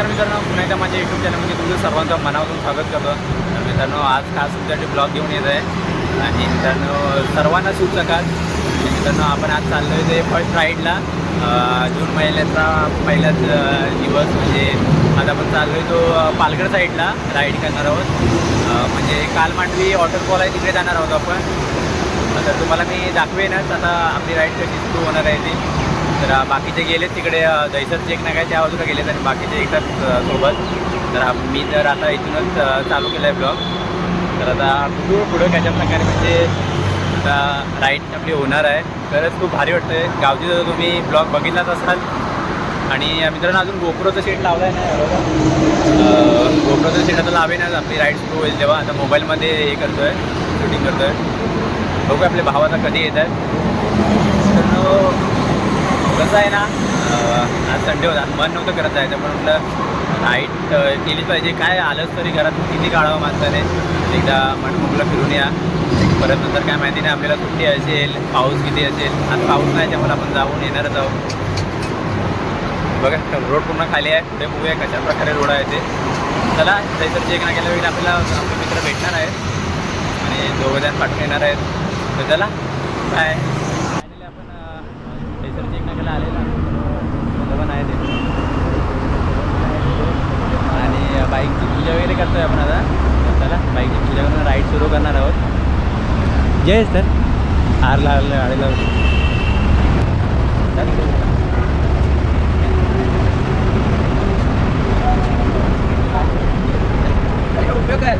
नमस्कार मित्रांनो, पुन्हा एकदा माझ्या यूट्यूब चॅनलमध्ये तुमचं सर्वांचं मनापासून स्वागत करतो. तर मित्रांनो, आज खास तुमच्यासाठी ब्लॉग घेऊन येत आहे आणि मित्रांनो सर्वांना शुभ सकाळ. मित्रांनो, आपण आज चाललो आहे ते फर्स्ट राईडला. जून महिन्याचा पहिलाच दिवस म्हणजे आज आपण चाललो आहे तो पालघर साईडला राईड करणार आहोत. म्हणजे कालमांडवी वॉटरफॉल आहे तिकडे जाणार आहोत आपण. तर तुम्हाला मी दाखवेनच आता आपली राईड कशी सुरू होणार आहे ती. तर बाकीचे गेलेत तिकडे दहीसर चेक नाही काय त्या बाजूला गेलेत आणि बाकीचे एकदाच सोबत. तर मी तर आता इथूनच चालू केलं आहे ब्लॉग. तर आता पुढं कशा प्रकारे म्हणजे आता राईड आपली होणार आहे. खरंच खूप भारी वाटतं आहे. गावची जर तुम्ही ब्लॉग बघितलाच असाल. आणि मित्रांनो अजून गोप्रोचं सेट लावला आहे नाही बरोबर. गोप्रोचं सेट आता लावेनच आपली राईड सुरू होईल तेव्हा. आता मोबाईलमध्ये हे करतो आहे, शूटिंग करतो आहे. बघू आपल्या भावाचा कधी येत आहे. मित्रांनो कसं आहे ना, आज संडे होता, मन नव्हतं करत जायचं पण म्हटलं राईड केलीच पाहिजे. काय आलंच तरी घरात किती काढावं माणसाने. एकदा मनमुगला फिरून या. परत नंतर काय माहिती नाही आपल्याला सुट्टी असेल, पाऊस किती असेल. आज पाऊस नाही त्यामुळे आपण जाऊन येणारच आहोत. बघा रोड पूर्ण खाली आहे. पुढे बघूया कशा प्रकारे रोड आहे ते. चला दहीसर चेक ना केल्या वेळी आपल्याला आपले मित्र भेटणार आहेत आणि दोघं जण पाठवून येणार आहेत. तर चला बाय. फायनली आपण दहीसर चेक ना केला आलेला पण आहे ते. आणि बाईकची पूजा वगैरे करतो आहे आपण आता. चला बाईकची पूजा करून राईड सुरू करणार आहोत. जय सर आर लागलं आलेला उपयोग आहे.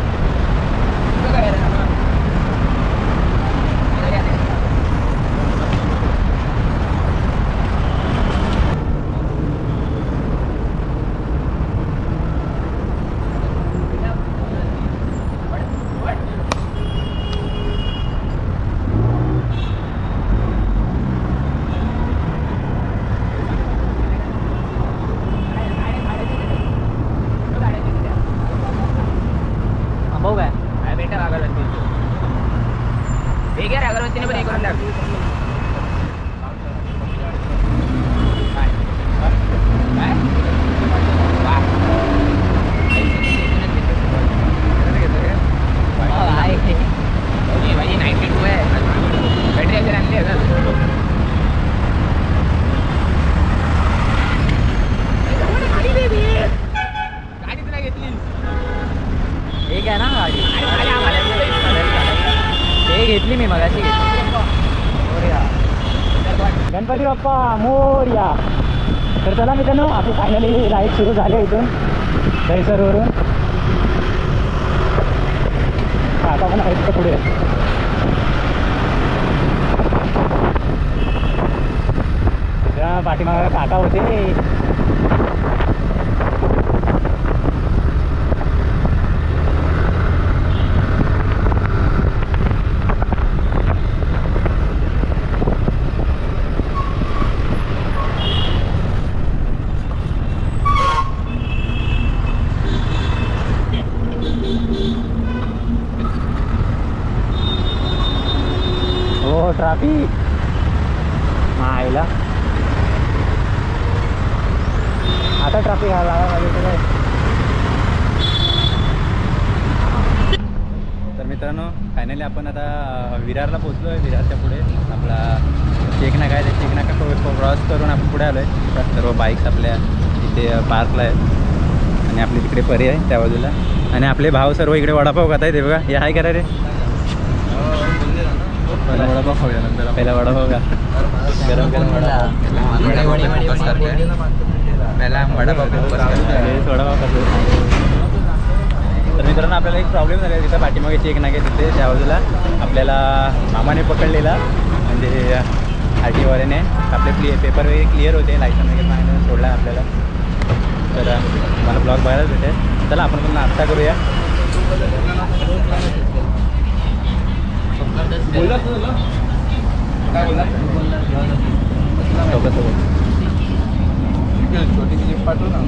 अगरबत्तीने पण हे करून टाक. एक आहे ना गाडी हे घेतली मी मगाशी घेतली. गणपती बाप्पा मोरया. तर चला मित्रांनो आपली फायनली राईड सुरू झाली इथून दहीसरवरून. काका पण आहे तिथं पुढे. पाठीमागे काका होते. ट्रॅफिक आईला आता ट्रॅफिक हा लावा पाहिजे काय. तर मित्रांनो फायनली आपण आता विरारला पोचलो आहे. विरारच्या पुढे आपला चेक नाका आहे. ते चेक नाका क्रॉस करून आपण पुढे आलो आहे. तर सर्व बाईक्स आपल्या इथे पार्कला आहेत आणि आपली तिकडे परी आहे त्या बाजूला. आणि आपले भाव सर्व इकडे वडापाव खात आहे. ते बघा हे आहे करा रे. पहिला वडापाव खाऊया नंतर. पहिला वडापाव का गरम गरम वडापाव खातो. तर मित्रांनो आपल्याला एक प्रॉब्लेम झाला तिथं पाठीमागे चेक नाके तिथे त्या बाजूला आपल्याला मामाने पकडलेला. म्हणजे आर टी वाल्याने आपले पेपर वगैरे क्लिअर होते. लायसन वगैरे मागून सोडला आपल्याला. तर मला ब्लॉग बघायलाच भेटेल. चला आपण पण नाश्ता करूया. बोलला काय बोलला छोटी क्लिप पाठवू ना.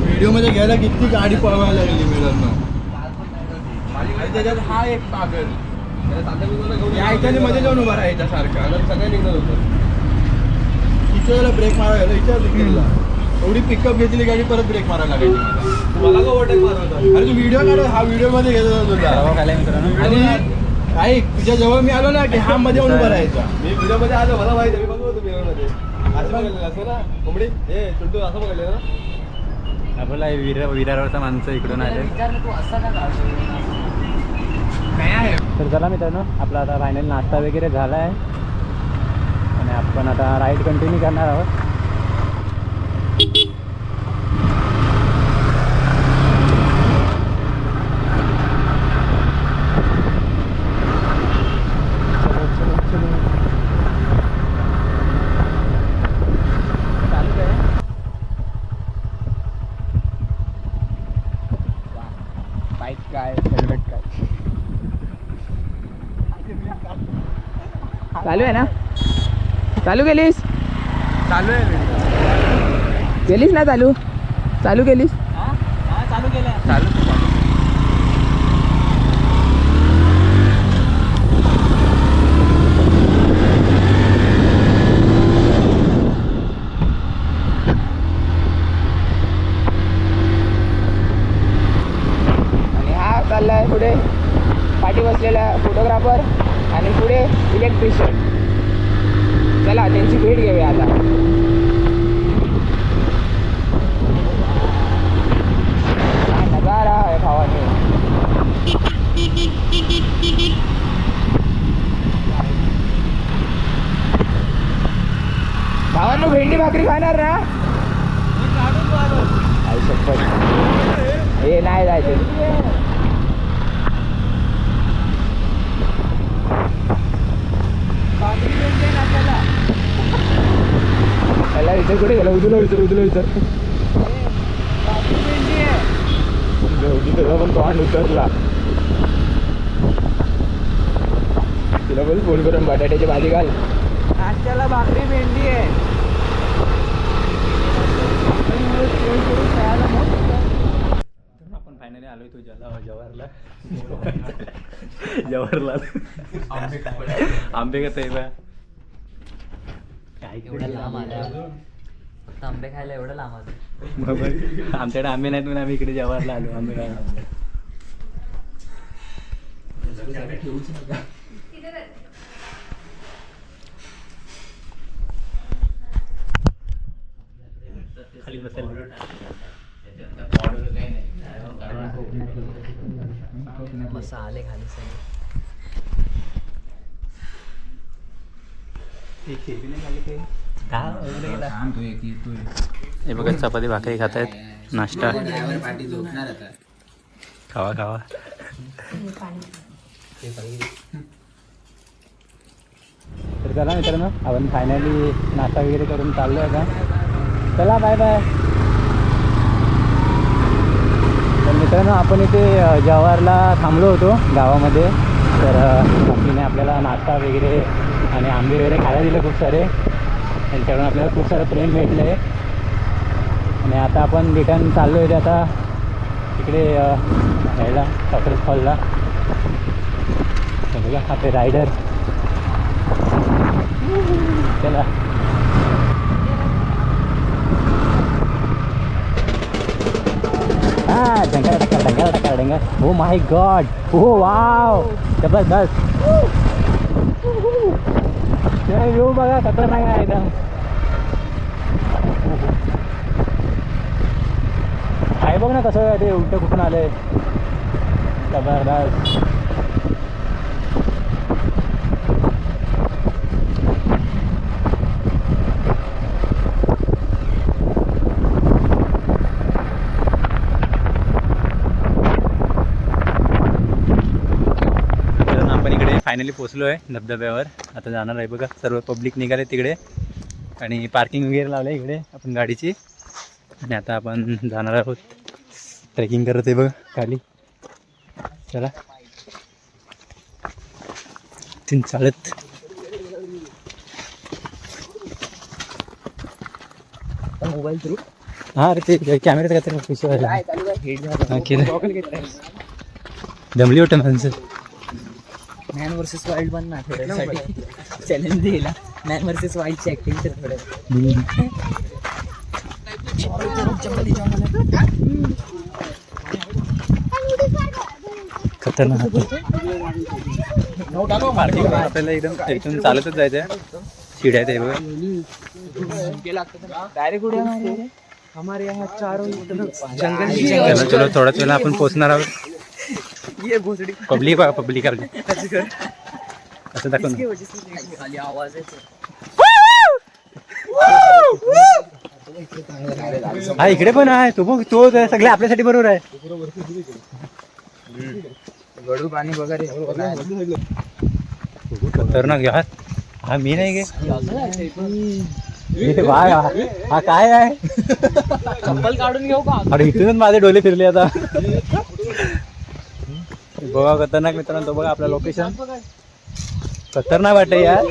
व्हिडिओमध्ये घ्यायला किती गाडी पळवायला लागली मिळालं. त्याच्यात हा एक पागल याच्याने मध्ये जाऊन उभा राहायचा सारखा सगळं निघत होतं. तिच्या ब्रेक मारायला विचार एवढी पिकअप घेतली गाडी परत ब्रेक मारायला लागायची मला का ओव्हरटेक मारत अरे तू व्हिडिओ काढ हा व्हिडिओ मध्ये घेत होता तुला आणि ऐक तुझ्या जवळ मी आलो ना की हा मध्ये उभा राहायचा मी व्हिडिओ मध्ये आलो मला माहिती मी बघतो होतो व्हिडिओ मध्ये असं बघितलं असं ना कोंबडी हे चुंटू असं बघितलं ना आपला विरारवरचा माणसं इकडून आले तर चला मित्रांनो आपला आता फायनल नाश्ता वगैरे झाला आहे आणि आपण आता राईड कंटिन्यू करणार आहोत. बाईक काय हेल्मेट काय चालू आहे ना चालू केलीस चालू आहे केलीस ना चालू चालू केलीस चालू केलं चालू आणि हा चाललाय पुढे पाठी बसलेला फोटोग्राफर आणि पुढे इलेक्ट्रिशियन. चला त्यांची भेट घेऊया आता. काय नजारा आहे भावाने. भावांनो भेंडी भाकरी खाणार ना आई शपथ हे नाही जायचं. त्याला इथे कुठे गेला उदूला विचार त्याचा पण तोंड उतरला. तिला बोल फोन करून बटाट्याची भाजी घाल. नाश्त्याला भाकरी भेंडी आहे. आपण फायनली आलोय तुझ्या जवाहरलाल आंबे कसं आहे बा एवढं लांब आलं फक्त आंबे खायला एवढं लांब आलं. आमच्याकडे आंबे नाहीत म्हणून आम्ही इकडे जवाहरला आलो आंबे खायला. खाली बसेल मस्त आले खाली सगळे. हे बघा चपाती भाकरी खात आहेत नाश्ता खावा खावा. तर चला मित्रांनो आपण फायनली नाश्ता वगैरे करून चाललो आहे का. चला बाय बाय. तर मित्रांनो आपण इथे जवाहरला थांबलो होतो गावामध्ये. तर तिने आपल्याला नाश्ता वगैरे आणि आंबे वगैरे खायला दिले खूप सारे. त्यांच्याकडून आपल्याला खूप सारं प्रेम भेटलं आहे. आणि आता आपण रिटर्न चाललो आहे ते आता तिकडे ह्याला सॉकरेज फॉलला. बघा आपले रायडर. चला हां ढंगा. Oh my god. Oh wow जबरदस्त. व्ह्यू बघा खतरनाक आहे एकदम. आहे बघ ना कसं ते उलटं कुठून आलंय. जबरदस्त. आपण इकडे फायनली पोचलो आहे धबधब्यावर. आता जाणार आहे बघा सर्व पब्लिक निघाले तिकडे आणि पार्किंग वगैरे लावलं आहे इकडे आपण गाडीची. आणि आता आपण जाणार आहोत ट्रेकिंग करत आहे बघा खाली. चला तीन चालत. मोबाईल थ्रू हां अरे ते कॅमेऱ्यात काय तर व्हायला केलं. दमली वाटतं माणसं. मॅन वर्सेस वाईल्ड बन ना थोड्यासाठी चॅलेंज दिला. मॅन वर्सेस वाईल्डची ऍक्टिंग तर थोडं खतरनाक आपल्याला एकदम इथून चालतच जायचंय. शिड्या आहेत हे बघा. चलो चलो थोड्याच वेळा आपण पोहोचणार आहोत. पब्लिक पब्लिक असं दाखव ना. आवाज हा इकडे पण आहे. तो बघ तो सगळे आपल्यासाठी बरोबर आहे. पाणी वगैरे खतरनाक यार. हा मी नाही गे बाय. हा काय आहे. चप्पल काढून घेऊ का? अरे इथूनच माझे डोले फिरले आता. बघा खतरनाक मित्रांनो. तो बघा आपलं लोकेशन खतरनाक वाटतं यार.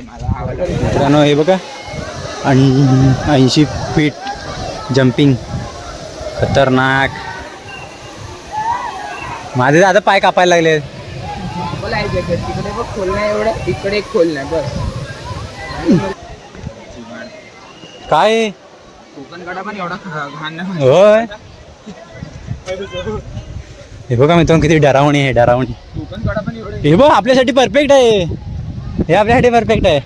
मित्रांनो हे बघा 80 फीट जम्पिंग खतरनाक. माझे आता पाय कापायला लागले. तिकडे बघ खोल नाही एवढं, इकडे एक खोल नाही बस. काय कोकण कडा पण एवढा घाण नाही. होय. हे बघा मित्रांनो किती डरावणी आहे. डरावणी. कोकण कडा पण एवढं हे बघ आपल्यासाठी परफेक्ट आहे. हे आपल्यासाठी परफेक्ट आहे.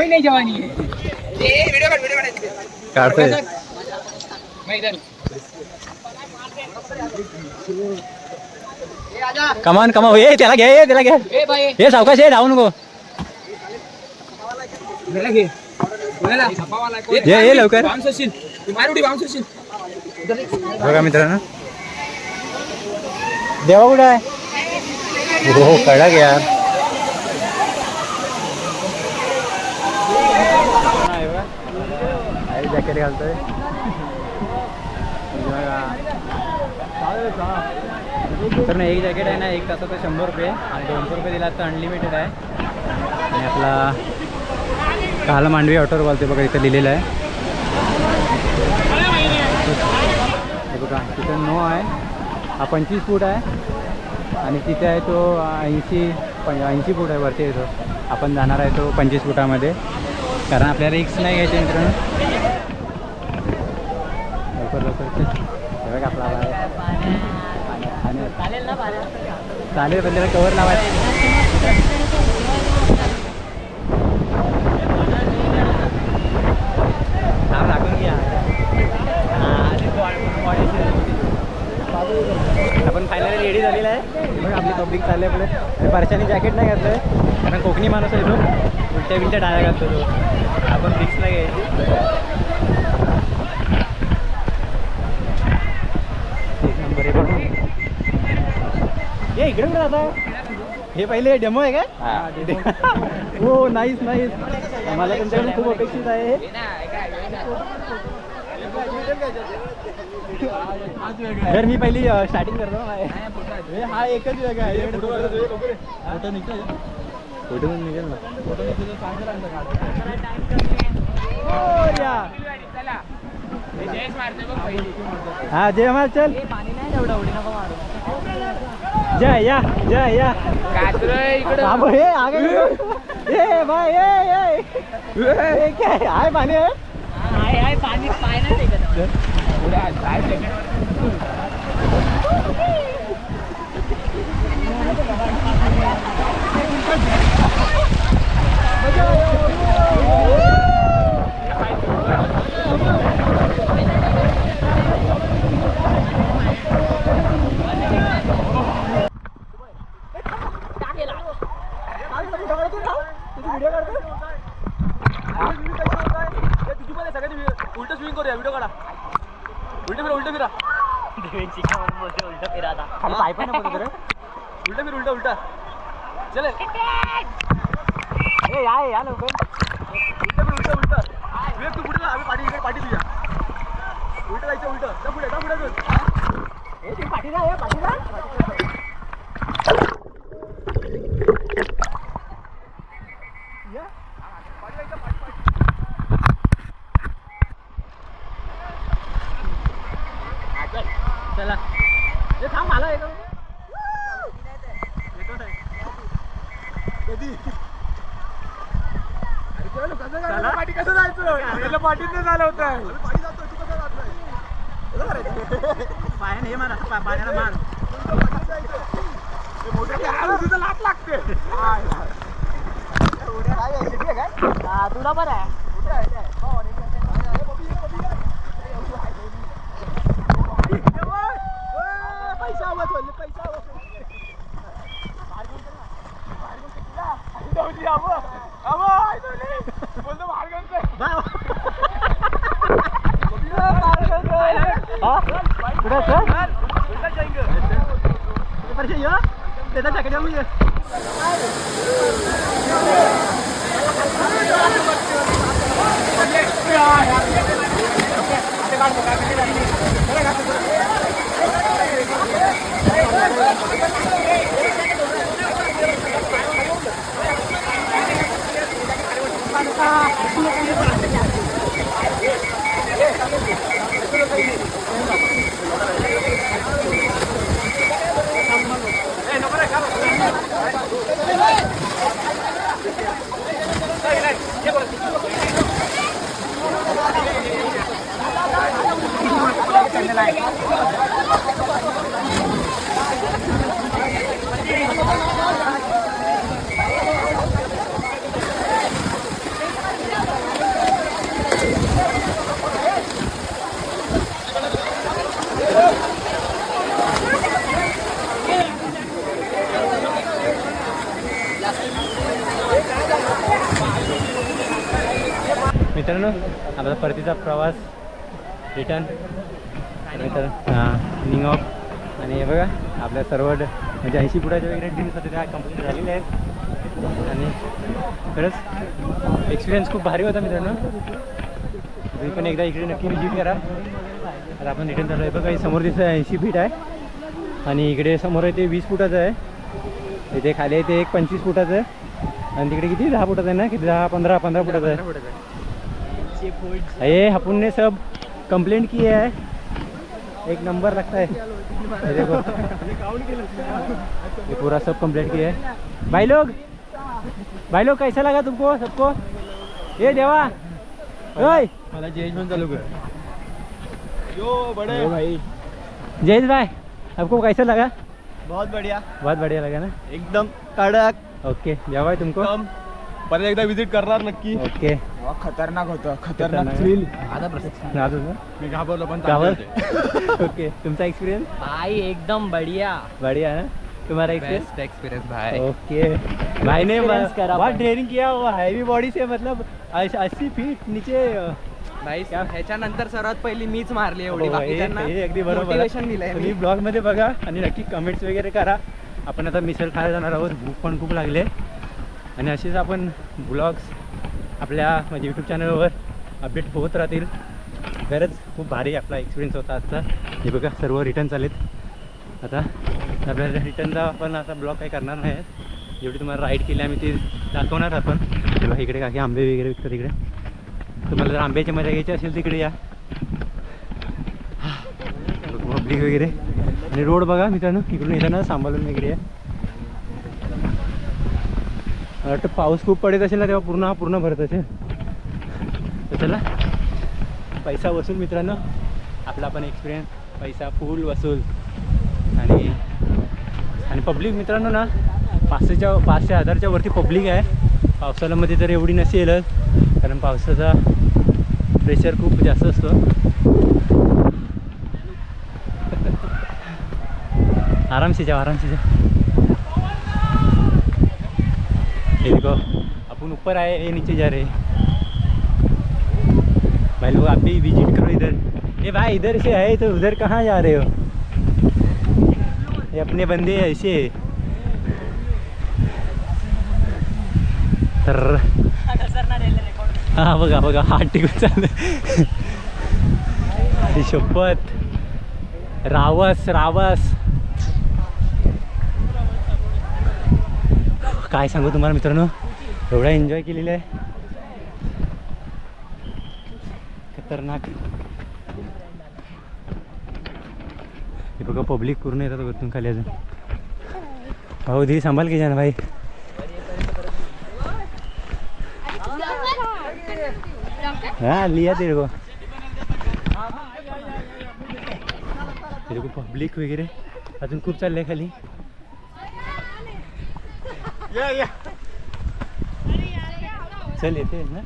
नाही जवानी काढतोय. कमान कमा हे त्याला घे. त्याला घे. हे सावकाश आहे. धावू नको. ये लवकर. बघा मित्रांनो देवा कुठं आहे. हो कडक यार. जॅकेट घालतोय. तर एक जॅकेट आहे ना 1 तासाचं 100 रुपये आणि 200 रुपये दिला तर अनलिमिटेड आहे. आणि आपला काल मांडवी ऑटोवर बोलते बघा इथं लिहिलेलं आहे. हे बघा तिथं नो आहे. हा 25 फूट आहे आणि तिथे आहे तो 80 फूट आहे वरती येतो. आपण जाणार आहे तो 25 फुटामध्ये कारण आपल्याला रिक्स नाही घ्यायचे मित्रांनो. लवकर हे बघा आपला चालेल पण त्याला कवर लावायचं. टाकून घ्या. आपण फायनली रेडी झालेला आहे. मग आपली पब्लिक चालली आपले. आणि परशाने जॅकेट नाही घातलं आहे कारण कोकणी माणूस आहे तो. उलट्या बिलट्या डाळ्या घालतो तो. आपण फिक्स नाही घ्यायची. एक नंबर आहे बघ. हे इकडे कुठे जाता. हे पहिले डेमो आहे काय. हो नाईस नाईस. मला तुमच्याकडून खूप अपेक्षित आहे. जर मी पहिली स्टार्टिंग करतो ना. हा एकच वेगळा आहे. फोटो निघतो. फोटो पण निघेल ना. फोटो निघतो हा जय मार चल. पाणी नाही एवढं उडी नको मारू. जय या जय या. हे आगे ये भाई ये काय आहे पाणी आहे. आहे पाणी पाय नाही टेकत. उलट स्विंग करूया. व्हिडिओ काढा. उलट फिरा. उलट फिरा आता. पाय पण नाही बोलत रे. उलटा चले. या लवकर. उलट विवेक तू पुढे आम्ही पाठी तुझ्या. उलट जायचं. उलट पुढे पाठी जा. चला हे थांब मला हे करू पाठी कसं जायचं पाठीत नाही झालं होतं पायाने हे मार पाण्याला मार मोठ्या लाट लागते तुला बरं आहे पैसा त्याचा जॅकेट मित्रांनो आपला परतीचा प्रवास रिटर्न निंग ऑफ आणि हे बघा आपल्या सर्व म्हणजे 80 फुटाच्या वगैरे ड्रीम्स होते त्या कंप्लीट झालेल्या आहेत आणि खरंच एक्सपिरियन्स खूप भारी होता मित्रांनो. तुम्ही पण एकदा इकडे नक्की विजिट करा. आता आपण रिटर्न झालो आहे बघा. हे समोर दिसतं 80 फीट आहे आणि इकडे समोर आहे ते 20 फुटाचं आहे. इथे खाली आहे ते एक 25 फुटाचं आहे आणि तिकडे किती 10 फुटाचं आहे ना किती 10-15 फुटाचं आहे. ये अपन ने सब कंप्लेंट किए है. एक नंबर लगता है ये देखो ये पूरा सब कंप्लेंट किया है. भाई लोग कैसा लगा तुमको सबको ये देवा ओए मला जयेश म्हणून चालू कर यो बड़े भाई जयेश भाई आपको कैसा लगा. बहुत बढ़िया लगा ना एकदम कडक. ओके जेव्हा तुमको परत एकदा विजिट करणार नक्की. ओके खतरनाक होतं खतरनाक थ्रिल. मी घाबरलो पण ओके तुमचा एक्सपिरियंस भाई एकदम बढ़िया बढ़िया है तुम्हारा बेस्ट एक्सपीरियंस भाई. ओके भाई ने Experience करा बहुत भाई. ट्रेनिंग किया वो हैवी बॉडी से मतलब 80 फीट नीचे. भाई ह्याच्यानंतर सर्वात पहिली मीच मारली एवढी. हो, हे अगदी बरोबर मोटिवेशन दिलंय तुम्ही मी. ब्लॉग मध्ये बघा आणि नक्की कमेंट्स वगैरे करा. आपण आता मिसळ खायला जाणार आहोत. भूक पण खूप लागले आणि असेच आपण ब्लॉग्स आपल्या म्हणजे यूट्यूब चॅनलवर अपडेट होत राहतील. खरंच खूप भारी आपला एक्सपिरियन्स होता आजचा. हे बघा सर्व रिटर्न चालेत. आता आपल्याला रिटर्नचा आपण आता ब्लॉग काही करणार नाही. जेवढी तुम्हाला राईड केली आम्ही ती दाखवणार आपण. तेव्हा इकडे काही आंबे वगैरे विकतात इकडे. तुम्हाला जर आंब्याची मजा घ्यायची असेल तिकडे या. पब्लिक वगैरे आणि रोड बघा मित्रांनो इकडून येताना सांभाळून वगैरे आहे. मला वाटतं पाऊस खूप पडत असेल ना तेव्हा पूर्ण भरत असेल. तर चला पैसा वसूल मित्रांनो. आपला पण एक्सपिरियन्स पैसा फुल वसूल. आणि पब्लिक मित्रांनो ना 500,000च्या वरती पब्लिक आहे. पावसाळ्यामध्ये तर एवढी नसेलच कारण पावसाचा प्रेशर खूप जास्त असतो. आराम से जाओ. ये देखो अपन ऊपर आए ये नीचे जा रहे हैं. भाई लोग आप भी विजिट करो इधर. ये भाई इधर से है तो उधर कहाँ जा रहे हो. ये अपने बंदे ऐसे तर हा बघा हात टिकून चाललं. शपथ रावस काय सांगू तुम्हाला मित्रांनो. एवढा एन्जॉय केलेला आहे. खतरनाक हे बघा पब्लिक पूर्ण येतात वरतून खाली अजून. भाऊ धी सांभाल की जाना भाई. हाँ लिया तेरे को पब्लिक वगैरे अजून खूप चाललंय खाली. चल येते ना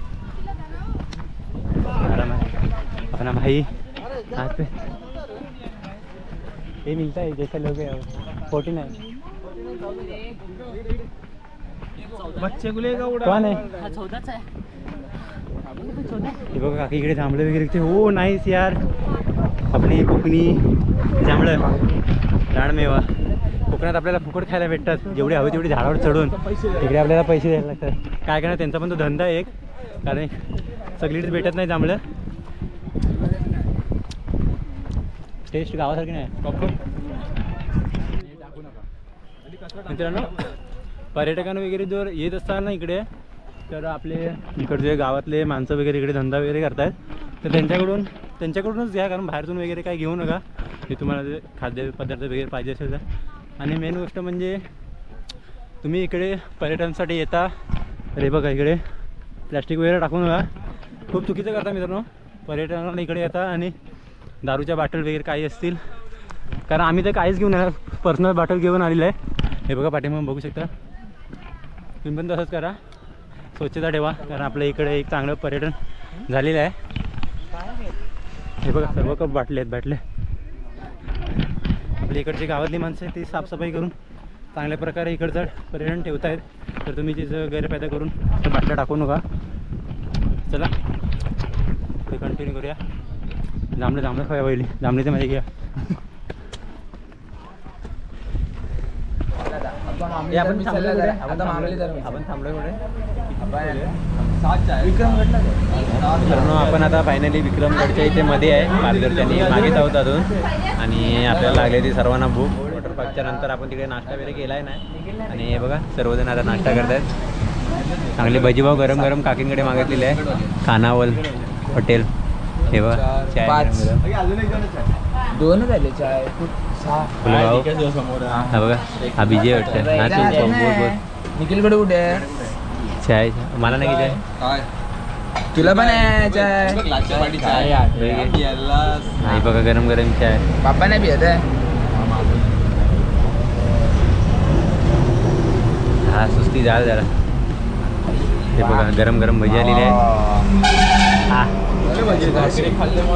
आराम अपना भाई हाथ पे ये मिलता है जैसा लोग 49 बच्चे गुले का उडा कौन है हा 14च आहे. हे बघा काकी इकडे जांभळं वगैरे विकते. हो नाईस यार आपली कोकणी जांभळं रानमेवा. कोकणात आपल्याला फुकट खायला भेटतात जेवढे हवे तेवढी झाडावर चढून. इकडे आपल्याला पैसे द्यायला लागतात. काय करणार त्यांचा पण तो धंदा आहे एक कारण सगळीकडे भेटत नाही जांभळं. टेस्ट गावासारखी नाही. मित्रांनो पर्यटकांना वगैरे जर येत असताना ना इकडे तर आपले इकडचे गावातले माणसं वगैरे इकडे धंदा वगैरे करतायत तर त्यांच्याकडूनच घ्या कारण बाहेरतून वगैरे काय घेऊ नका. हे तुम्हाला जे खाद्यपदार्थ वगैरे पाहिजे असेल तर. आणि मेन गोष्ट म्हणजे तुम्ही इकडे पर्यटनासाठी येता अरे बघा इकडे प्लॅस्टिक वगैरे टाकू नका. खूप चुकीचं करता मित्रांनो. पर्यटनाला इकडे येता आणि दारूच्या बाटल वगैरे काही असतील कारण आम्ही तर काहीच घेऊन येणार पर्सनल बॉटल घेऊन आलेलं आहे. हे बघा पाठीमागे बघू शकता. तुम्ही पण तसंच करा स्वच्छता ठेवा कारण आपल्या इकडे एक चांगलं पर्यटन झालेलं आहे. हे बघा सर्व कप बाटले आहेत बाटले. आपल्या इकडची गावातली माणसं ती साफसफाई करून चांगल्या प्रकारे इकडचं पर्यटन ठेवत आहेत तर तुम्ही तिचं गैरफायदा करून बाटल्या टाकू नका. चला ते कंटिन्यू करूया. जांभळं खाऊया पहिली जांभळीचं माझी घ्या. आपण थांबलोय कुठे आपण आता फायनली विक्रमगडच्या इथे मध्ये आहे मार्गदर्शनी मागेच आहोत अजून आणि आपल्याला लागले ती सर्वांना भूक. वॉटर पार्कच्या नंतर आपण तिकडे नाश्ता वगैरे केला आहे नाही आणि हे बघा सर्वजण आता नाश्ता करत आहेत. चांगले भजीभाव गरम गरम काकींकडे मागितलेले आहे खानावल हॉटेल. हे बघा चाय दोन झाले चाय भाऊ हा बघा हा बिजी वाटतं. हा तू बोल निखिलकडे कुठे आहे चाय मला नाही चाय तुला पण आहे चाय नाही बघा गरम गरम चाय. बाप्पा नाही पियत आहे. हा सुस्ती झालं जरा. हे बघा गरम गरम भजी आलेली आहे. हा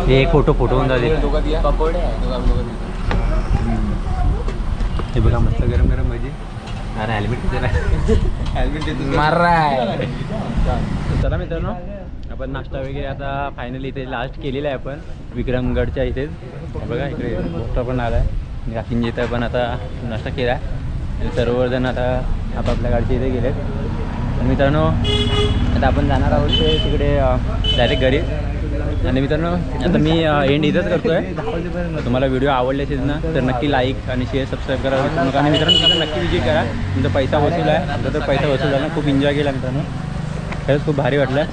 हे एक फोटो होऊन जाते. पकोडे आहे. हे बघा मस्त गरम गरम भजी. अरे हेल्मेट मार्राय. चला मित्रांनो आपण नाश्ता वगैरे आता फायनली इथे लास्ट केलेला आहे आपण विक्रमगडच्या इथेच. बघा इकडे मोठा पण आला आहे काकींजी इथं पण आता नाश्ता केला आहे. सर्वजण आता आपापल्या गाडीच्या इथे गेलेत. आणि मित्रांनो आता आपण जाणार आहोत ते तिकडे डायरेक्ट घरी. आणि मित्रांनो आता मी एंड इथंच करतो आहे. तुम्हाला व्हिडिओ आवडले असेल ना तर नक्की लाईक आणि शेअर सबस्क्राईब करा विसरू नका. आणि मित्रांनो तिथं नक्की विजिट करा. तुमचा पैसा वसूल आहे. आता तर पैसा वसूल झाला खूप एन्जॉय केला मित्रांनो. खरंच खूप भारी वाटलं.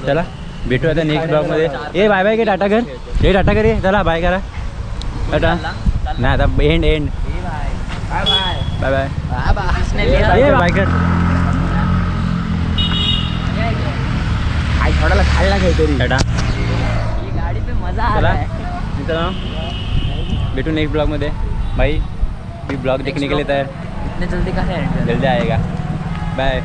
चला भेटू आता नेक्स्ट ब्लॉगमध्ये. ए बाय बाय के टाटा कर. हे टाटा कर ये चला बाय करा टाटा. नाही आता and bye bye bye bye कर. आई थोडाला खायला काहीतरी टाटा. गाडी पे मजा चला आला है. मित्रांनो भेटू नेक्स्ट ब्लॉगमध्ये. भाई भी ब्लॉग देखने के लिए तैयार इतने जल्दी कहाँ से जल्दी आएगा. बाय.